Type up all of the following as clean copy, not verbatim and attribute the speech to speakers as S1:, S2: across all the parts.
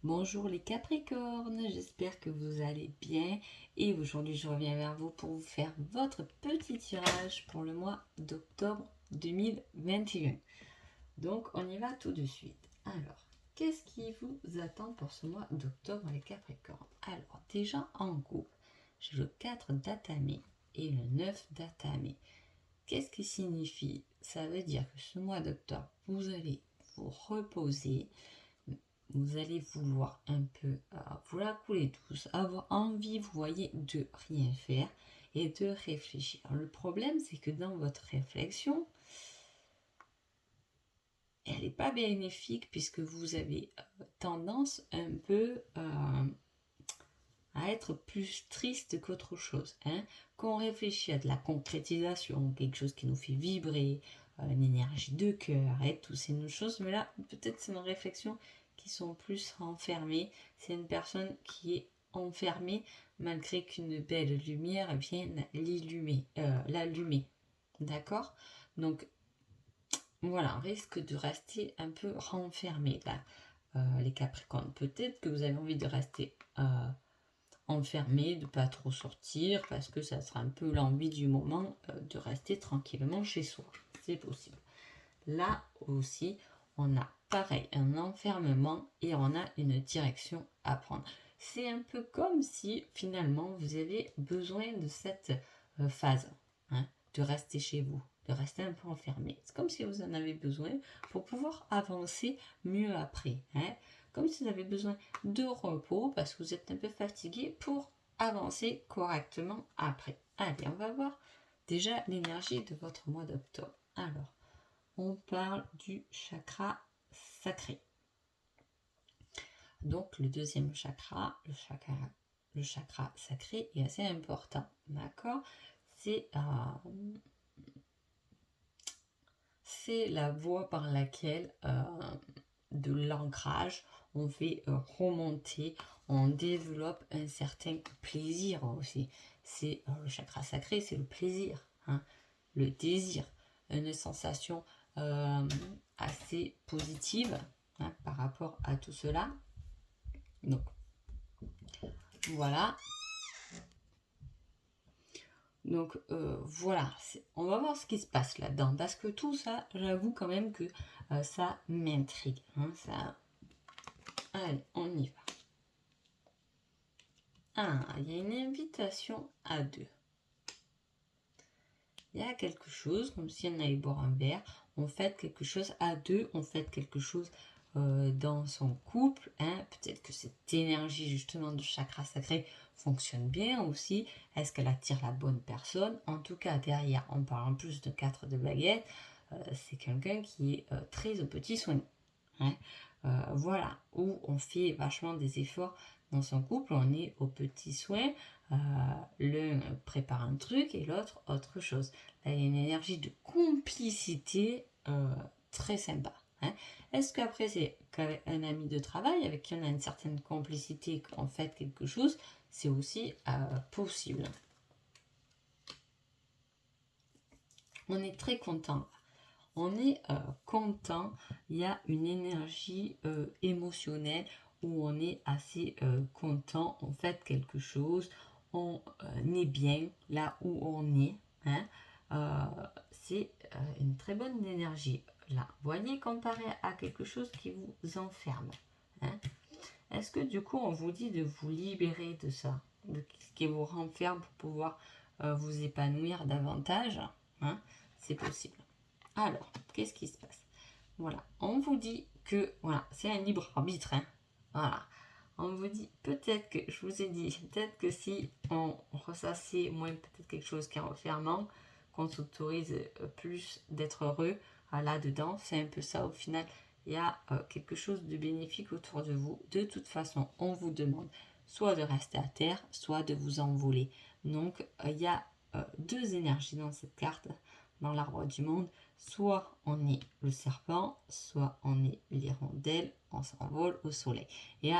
S1: Bonjour les Capricornes, j'espère que vous allez bien et aujourd'hui je reviens vers vous pour vous faire votre petit tirage pour le mois d'octobre 2021. Donc on y va tout de suite. Alors, qu'est-ce qui vous attend pour ce mois d'octobre les Capricornes? Alors déjà en couple, j'ai le 4 d'Atamé et le 9 d'Atamé. Qu'est-ce qui signifie? Ça veut dire que ce mois d'octobre, vous allez vous reposer. Vous allez vouloir un peu vous la couler douce, avoir envie, vous voyez, de rien faire et de réfléchir. Le problème, c'est que dans votre réflexion, elle n'est pas bénéfique puisque vous avez tendance un peu à être plus triste qu'autre chose. Quand on réfléchit à de la concrétisation, quelque chose qui nous fait vibrer, une énergie de cœur et toutes ces choses, mais là, peut-être c'est une réflexion qui sont plus enfermées. C'est une personne qui est enfermée malgré qu'une belle lumière vienne l'allumer. D'accord? Donc, voilà, on risque de rester un peu renfermé là, les Capricornes. Peut-être que vous avez envie de rester enfermé, de pas trop sortir, parce que ça sera un peu l'envie du moment de rester tranquillement chez soi. C'est possible. Là aussi, on a pareil, un enfermement et on a une direction à prendre. C'est un peu comme si finalement vous avez besoin de cette phase, de rester chez vous, de rester un peu enfermé. C'est comme si vous en avez besoin pour pouvoir avancer mieux après. Comme si vous avez besoin de repos parce que vous êtes un peu fatigué pour avancer correctement après. Allez, on va voir déjà l'énergie de votre mois d'octobre. Alors, on parle du chakra sacré. Donc le deuxième chakra, le chakra sacré est assez important, d'accord? C'est la voie par laquelle de l'ancrage on fait remonter, on développe un certain plaisir aussi. C'est le chakra sacré, c'est le plaisir, le désir, une sensation assez positive par rapport à tout cela. Donc voilà. Donc voilà, on va voir ce qui se passe là-dedans. Parce que tout ça, j'avoue quand même que ça m'intrigue. Allez, on y va. Ah, il y a une invitation à deux. Il y a quelque chose, comme si on allait boire un verre. On fait quelque chose à deux, on fait quelque chose dans son couple. Peut-être que cette énergie justement de chakra sacré fonctionne bien aussi. Est-ce qu'elle attire la bonne personne? En tout cas, derrière, on parle en plus de 4 de baguette. C'est quelqu'un qui est très au petit soin. Voilà, où on fait vachement des efforts dans son couple, on est aux petits soins, l'un prépare un truc et l'autre autre chose. Là, il y a une énergie de complicité très sympa. Est-ce qu'après c'est qu'avec un ami de travail avec qui on a une certaine complicité, qu'on fait quelque chose, c'est aussi possible. On est très content. On est content, il y a une énergie émotionnelle où on est assez content, on fait quelque chose, on est bien là où on est. C'est une très bonne énergie là. Voyez, comparé à quelque chose qui vous enferme. Est-ce que du coup on vous dit de vous libérer de ça, de ce qui vous renferme pour pouvoir vous épanouir davantage? C'est possible. Alors, qu'est-ce qui se passe? Voilà, on vous dit que voilà, c'est un libre arbitre. Voilà, on vous dit peut-être que, je vous ai dit, peut-être que si on ressassait moins peut-être quelque chose qui est enfermant, qu'on s'autorise plus d'être heureux là-dedans, c'est un peu ça au final. Il y a quelque chose de bénéfique autour de vous. De toute façon, on vous demande soit de rester à terre, soit de vous envoler. Donc, il y a deux énergies dans cette carte, dans l'arbre du monde. Soit on est le serpent, soit on est l'hirondelle, on s'envole au soleil. Et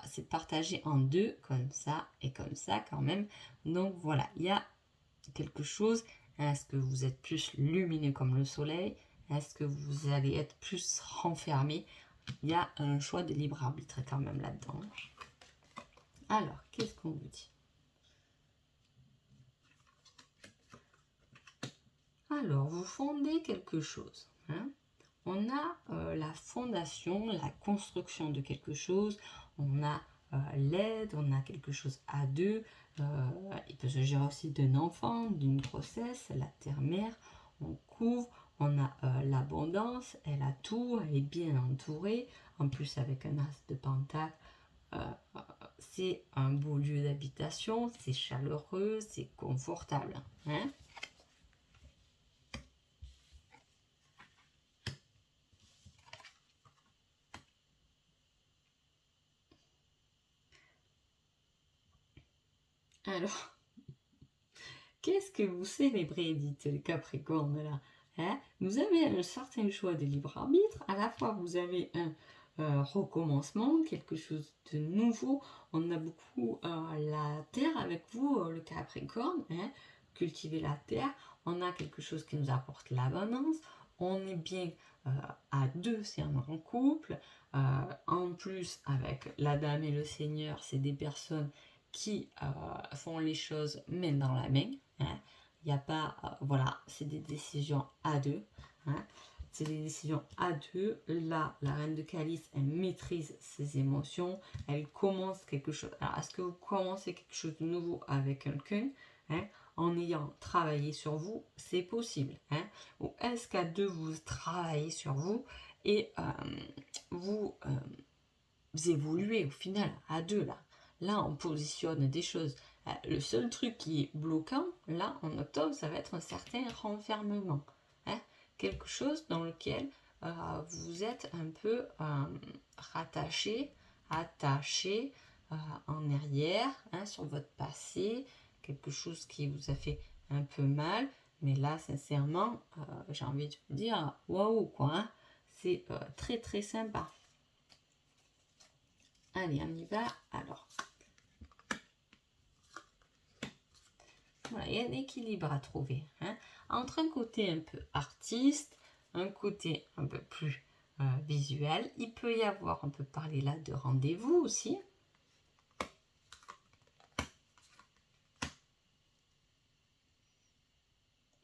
S1: c'est partagé en deux, comme ça et comme ça quand même. Donc voilà, il y a quelque chose. Est-ce que vous êtes plus lumineux comme le soleil? Est-ce que vous allez être plus renfermé? il y a un choix de libre arbitre quand même là-dedans. Alors, qu'est-ce qu'on vous dit? Alors, vous fondez quelque chose. Hein? On a la fondation, la construction de quelque chose. On a l'aide, on a quelque chose à deux. Il peut s'agir aussi d'un enfant, d'une grossesse, la terre-mère. On couvre, on a l'abondance, elle a tout, elle est bien entourée. En plus, avec un as de pentacle, c'est un beau lieu d'habitation, c'est chaleureux, c'est confortable. Hein? Alors, qu'est-ce que vous célébrez, dites le Capricorne là, hein? Vous avez un certain choix de libre arbitre, à la fois vous avez un recommencement, quelque chose de nouveau. On a beaucoup la terre avec vous, le Capricorne, hein? Cultiver la terre. On a quelque chose qui nous apporte l'abondance. On est bien à deux, c'est un grand couple. En plus, avec la dame et le seigneur, c'est des personnes qui font les choses main dans la main. Hein. Il n'y a pas, voilà, c'est des décisions à deux. Hein. C'est des décisions à deux. Là, la reine de calice, elle maîtrise ses émotions. Elle commence quelque chose. Alors, est-ce que vous commencez quelque chose de nouveau avec quelqu'un, hein, en ayant travaillé sur vous? C'est possible. Hein. Ou est-ce qu'à deux, vous travaillez sur vous et vous évoluez au final à deux là? Là, on positionne des choses. Le seul truc qui est bloquant, là, en octobre, ça va être un certain renfermement. Hein? Quelque chose dans lequel vous êtes un peu rattaché, attaché en arrière, hein, sur votre passé, quelque chose qui vous a fait un peu mal. Mais là, sincèrement, j'ai envie de vous dire, waouh, quoi. Hein? C'est très, très sympa. Allez, on y va. Alors, voilà, il y a un équilibre à trouver. Hein, entre un côté un peu artiste, un côté un peu plus visuel. Il peut y avoir, on peut parler là de rendez-vous aussi.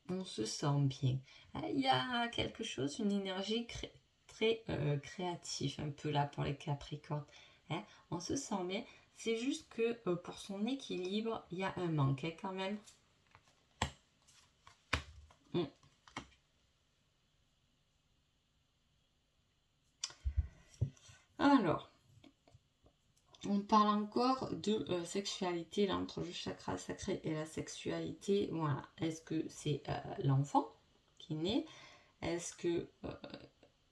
S1: On se sent bien. Il y a quelque chose, une énergie très créative, un peu là pour les Capricornes. Hein, on se sent bien. C'est juste que pour son équilibre, il y a un manque hein, quand même. Alors, on parle encore de sexualité, là, entre le chakra sacré et la sexualité. Voilà. Est-ce que c'est l'enfant qui naît? Est-ce que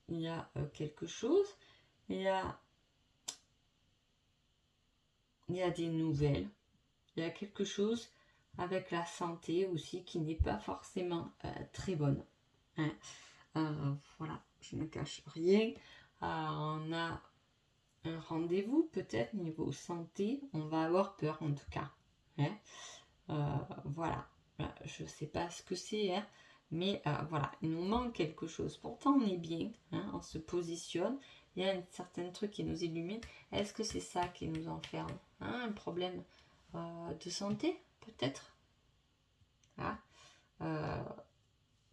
S1: il y a quelque chose? Il y a des nouvelles. Il y a quelque chose avec la santé aussi qui n'est pas forcément très bonne. Hein. Voilà, je ne cache rien. On a un rendez-vous peut-être niveau santé, on va avoir peur en tout cas. Hein. Voilà, je sais pas ce que c'est, hein, mais voilà, il nous manque quelque chose. Pourtant, on est bien, hein, on se positionne, il y a un certain truc qui nous illumine. Est-ce que c'est ça qui nous enferme, hein, un problème de santé, peut-être ah,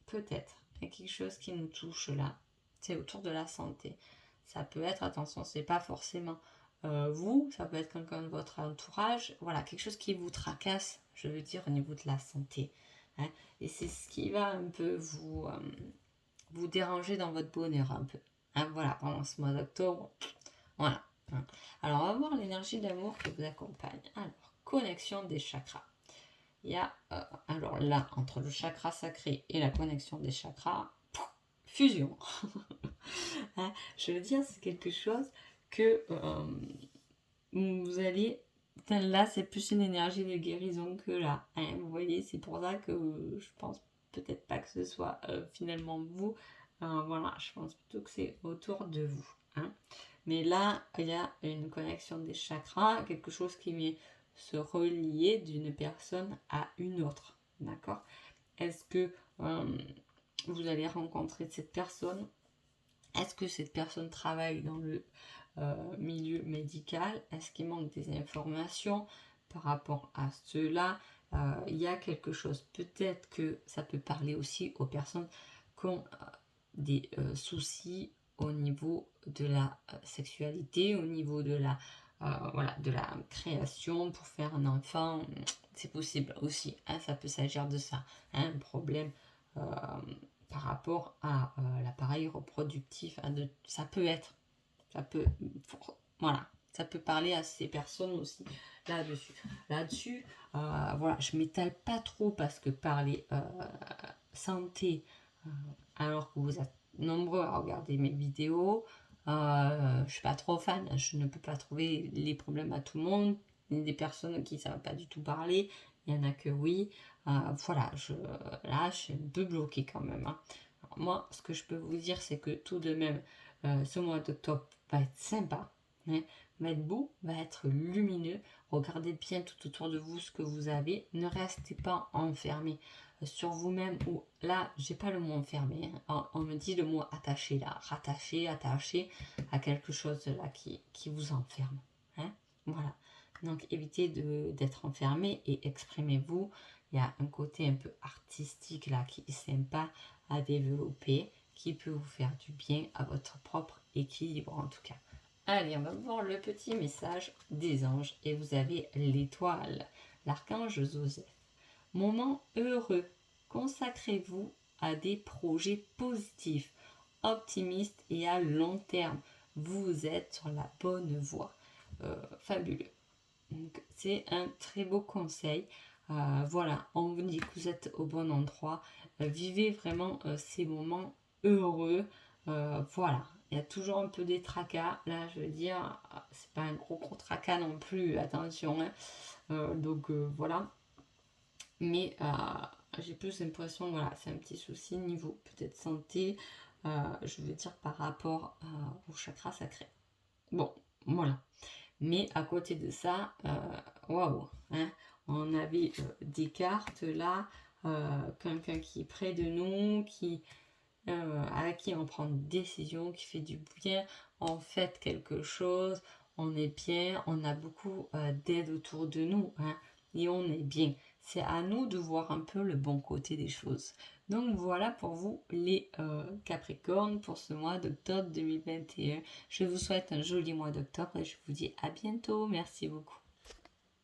S1: peut-être, il y a quelque chose qui nous touche là, c'est autour de la santé. Ça peut être, attention, c'est pas forcément vous, ça peut être quelqu'un de votre entourage, voilà, quelque chose qui vous tracasse, je veux dire, au niveau de la santé. Hein, et c'est ce qui va un peu vous déranger dans votre bonheur un peu. Hein, voilà, pendant ce mois d'octobre, voilà. Hein. Alors, on va voir l'énergie d'amour qui vous accompagne. Alors, connexion des chakras. Il y a, alors là, entre le chakra sacré et la connexion des chakras, fusion. Hein, je veux dire, c'est quelque chose que vous allez... Là, c'est plus une énergie de guérison que là. Hein, vous voyez, c'est pour ça que je pense peut-être pas que ce soit finalement vous. Voilà, je pense plutôt que c'est autour de vous. Hein. Mais là, il y a une connexion des chakras, quelque chose qui vient se relier d'une personne à une autre. D'accord? Est-ce que vous allez rencontrer cette personne Est-ce que cette personne travaille dans le milieu médical? Est-ce qu'il manque des informations par rapport à cela? Il y a quelque chose. Peut-être que ça peut parler aussi aux personnes qui ont des soucis au niveau de la sexualité, au niveau de la, voilà, de la création pour faire un enfant. C'est possible aussi, hein, ça peut s'agir de ça, hein, un problème par rapport à l'appareil reproductif, hein, ça peut être, ça peut, voilà, ça peut parler à ces personnes aussi là-dessus. Là-dessus, voilà, je m'étale pas trop parce que parler santé, alors que vous êtes nombreux à regarder mes vidéos, je suis pas trop fan, je ne peux pas trouver les problèmes à tout le monde. Il y a des personnes qui ne savent pas du tout parler, il y en a que oui. Voilà, là, je suis un peu bloquée quand même, hein. Alors, moi, ce que je peux vous dire, c'est que tout de même, ce mois d'octobre va être sympa, hein, va être beau, va être lumineux. Regardez bien tout autour de vous ce que vous avez. Ne restez pas enfermé sur vous-même, ou là, j'ai pas le mot enfermé, hein. On me dit le mot attaché là, rattaché, attaché à quelque chose là qui vous enferme, hein. Voilà. Donc évitez d'être enfermé et exprimez-vous. Il y a un côté un peu artistique là qui est sympa à développer, qui peut vous faire du bien à votre propre équilibre en tout cas. Allez, on va voir le petit message des anges et vous avez l'étoile, l'archange Joseph. Moment heureux. Consacrez-vous à des projets positifs, optimistes et à long terme. Vous êtes sur la bonne voie. Fabuleux. Donc, c'est un très beau conseil. Voilà, on vous dit que vous êtes au bon endroit. Vivez vraiment ces moments heureux. Voilà, il y a toujours un peu des tracas. Là, je veux dire, c'est pas un gros tracas non plus, attention, hein. Donc voilà. Mais j'ai plus l'impression, voilà, c'est un petit souci niveau peut-être santé, je veux dire par rapport au chakra sacré. Bon, voilà. Mais à côté de ça, waouh, hein, on avait des cartes là, quelqu'un qui est près de nous, avec qui on prend une décision, qui fait du bien, on fait quelque chose, on est bien, on a beaucoup d'aide autour de nous, hein, et on est bien. C'est à nous de voir un peu le bon côté des choses. Donc voilà pour vous les Capricornes pour ce mois d'octobre 2021. Je vous souhaite un joli mois d'octobre et je vous dis à bientôt. Merci beaucoup.